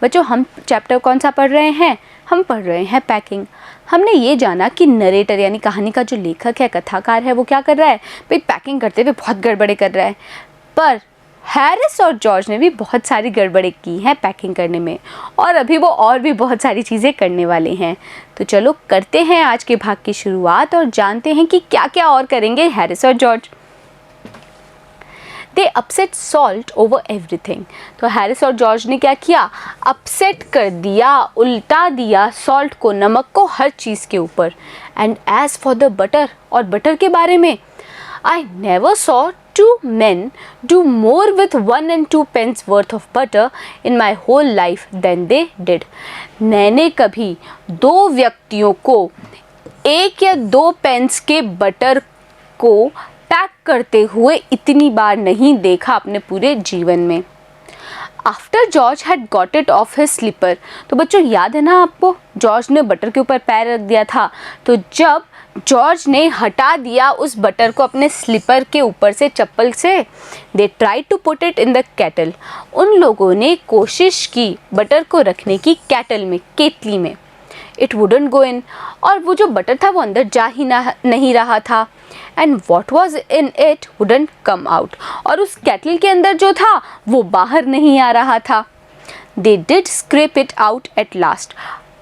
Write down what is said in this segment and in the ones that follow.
बच्चों हम चैप्टर कौन सा पढ़ रहे हैं? हम पढ़ रहे हैं पैकिंग। हमने ये जाना कि नरेटर यानी कहानी का जो लेखक है, कथाकार है, वो क्या कर रहा है भाई, पैकिंग करते हुए बहुत गड़बड़े कर रहा है। पर हैरिस और जॉर्ज ने भी बहुत सारी गड़बड़े की हैं पैकिंग करने में, और अभी वो और भी बहुत सारी चीज़ें करने वाले हैं। तो चलो करते हैं आज के भाग की शुरुआत और जानते हैं कि क्या क्या और करेंगे हैरिस और जॉर्ज। दे अपसेट सॉल्ट ओवर एवरीथिंग। तो हैरिस और जॉर्ज ने क्या किया? अपसेट कर दिया, उल्टा दिया सॉल्ट को, नमक को, हर चीज़ के ऊपर। And as for the butter, और बटर के बारे में, I never saw two men do more with 1 and 2 pence worth of butter in my whole life than they did. मैंने कभी 2 व्यक्तियों को 1 या 2 पेंस के बटर को पैक करते हुए इतनी बार नहीं देखा अपने पूरे जीवन में। After George had got it off his slipper. तो बच्चों याद है ना आपको, जॉर्ज ने बटर के ऊपर पैर रख दिया था। तो जब जॉर्ज ने हटा दिया उस बटर को अपने स्लीपर के ऊपर से, चप्पल से, they try to put it in the kettle. उन लोगों ने कोशिश की बटर को रखने की केटल में, केतली में। इट वुडंट गो इन, और वो जो बटर था वो अंदर जा ही नहीं रहा था। And what was in it wouldn't come out, और उस केटल के अंदर जो था वो बाहर नहीं आ रहा था। They did scrap it out at last.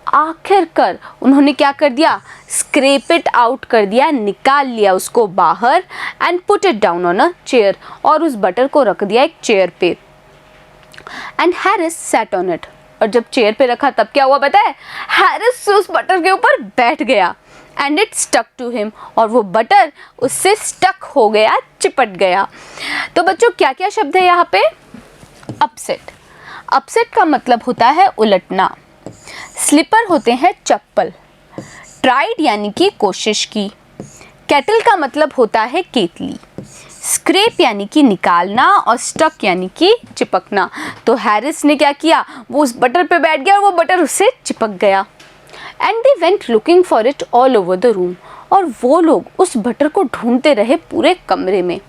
आखिरकार उन्होंने क्या कर दिया? स्क्रैप इट आउट कर दिया, निकाल लिया उसको बाहर। And put it down on a chair, और उस बटर को रख दिया एक चेयर पे। And Harris sat on it, और जब चेयर पे रखा तब क्या हुआ पता है? हैरिस उस बटर के ऊपर बैठ गया। And it stuck to him, और वो बटर उससे स्टक हो गया, चिपट गया। तो बच्चों क्या क्या शब्द है यहाँ पे? अपसेट। अपसेट का मतलब होता है उलटना। स्लीपर होते हैं चप्पल। ट्राइड यानी कि कोशिश की। केटल का मतलब होता है केतली। स्क्रैप यानी कि निकालना, और स्टक यानी कि चिपकना। तो हैरिस ने क्या किया? वो उस बटर पे बैठ गया और वो बटर उससे चिपक गया। And they went looking for it all over the room, और वो लोग उस बटर को ढूंढते रहे पूरे कमरे में।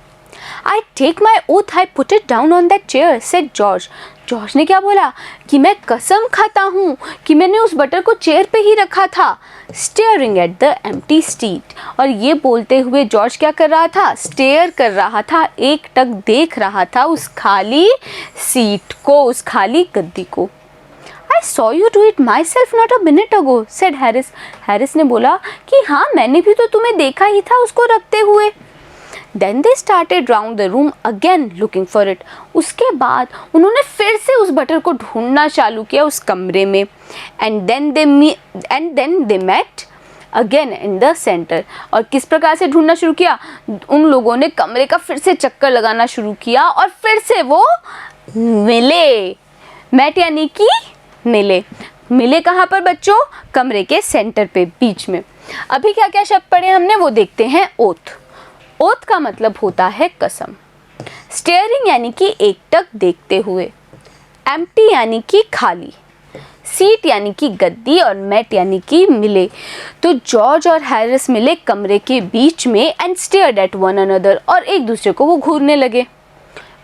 I take my oath I put it down on that chair, said George. George ने क्या बोला? कि मैं कसम खाता हूँ कि मैंने उस बटर को चेयर पे ही रखा था। Staring at the empty seat, और ये बोलते हुए जॉर्ज क्या कर रहा था? स्टेयर कर रहा था, एक टक देख रहा था उस खाली सीट को, उस खाली गद्दी को। I saw you do it myself not a minute ago, said Harris. Harris ने बोला कि हाँ मैंने भी तो तुम्हें देखा ही था उसको रखते हुए। Then they started round the room again looking for it. उसके बाद उन्होंने फिर से उस बटर को ढूंढना चालू किया उस कमरे में। And then they met again in the center. और किस प्रकार से ढूंढना शुरू किया? उन लोगों ने कमरे का फिर से चक्कर लगाना शुरू किया, और फिर से वो मिले। मैट यानी कि मिले। मिले कहाँ पर बच्चों? कमरे के सेंटर पे, बीच में। अभी क्या क्या शब्द पढ़े हमने वो देखते हैं। ओथ। ओथ का मतलब होता है कसम। स्टेयरिंग यानी कि एकटक देखते हुए। एम्प्टी यानी कि खाली। सीट यानी कि गद्दी, और मैट यानी कि मिले। तो जॉर्ज और हैरिस मिले कमरे के बीच में। And stared at one another, और एक दूसरे को वो घूरने लगे।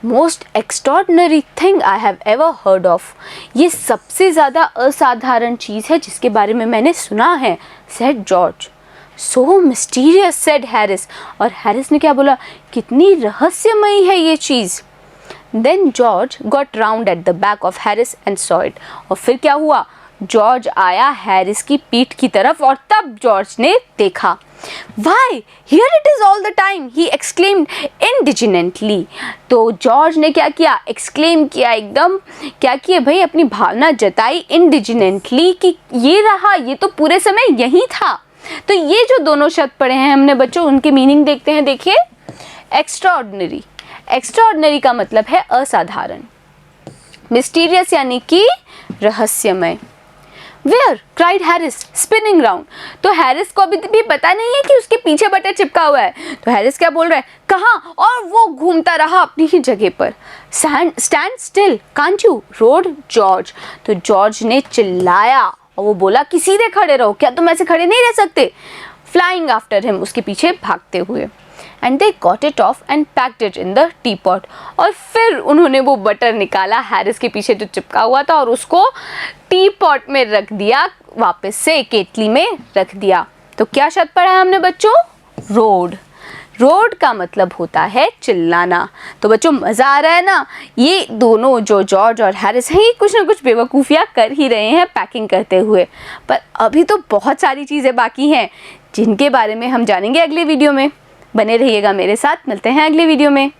Most extraordinary thing I have ever heard of. ये सबसे ज़्यादा असाधारण चीज़ है जिसके बारे में मैंने सुना है, said George. So mysterious, said Harris. और हैरिस ने क्या बोला? कितनी रहस्यमयी है ये चीज़। Then George got round at the back of Harris and saw it. और फिर क्या हुआ? जॉर्ज आया हैरिस की पीठ की तरफ, और तब जॉर्ज ने देखा। Why, here it is all the time, he exclaimed indignantly. तो जॉर्ज ने क्या किया? एक्सक्लेम किया, एकदम क्या किया भाई? अपनी भावना जताई indignantly कि ये रहा, ये तो पूरे समय यही था। तो ये जो दोनों शब्द पढ़े हैं हमने बच्चों, उनके मीनिंग देखते हैं। देखिए, एक्स्ट्राऑर्डिनरी। एक्स्ट्राऑर्डिनरी का मतलब है असाधारण। मिस्टीरियस यानी कि रहस्यमय। Where? cried Harris, spinning round. तो हैरिस को अभी भी पता नहीं है कि उसके पीछे बटर चिपका हुआ है। तो हैरिस क्या बोल रहा है? कहाँ? और वो घूमता रहा अपनी ही जगह पर। Stand still, can't you? roared George. तो जॉर्ज ने चिल्लाया, और वो बोला कि सीधे खड़े रहो, क्या तुम ऐसे खड़े नहीं रह सकते? Flying after him, उसके पीछे भागते हुए। And they got it of and packed it in the T pot. और फिर उन्होंने वो बटर निकाला हैरिस के पीछे जो चिपका हुआ था और उसको टी पॉट में रख दिया, वापस से केतली में रख दिया। तो क्या शब्द पढ़ा है हमने बच्चों? रोड। रोड का मतलब होता है चिल्लाना। तो बच्चों मज़ा आ रहा है ना? ये दोनों जो जॉर्ज और हैरिस हैं ये कुछ ना कुछ बेवकूफ़ियाँ कर ही रहे हैं पैकिंग करते हुए, पर अभी तो बहुत सारी चीज़ें बाकी हैं जिनके बारे में हम जानेंगे अगले वीडियो में। बने रहिएगा मेरे साथ, मिलते हैं अगले वीडियो में।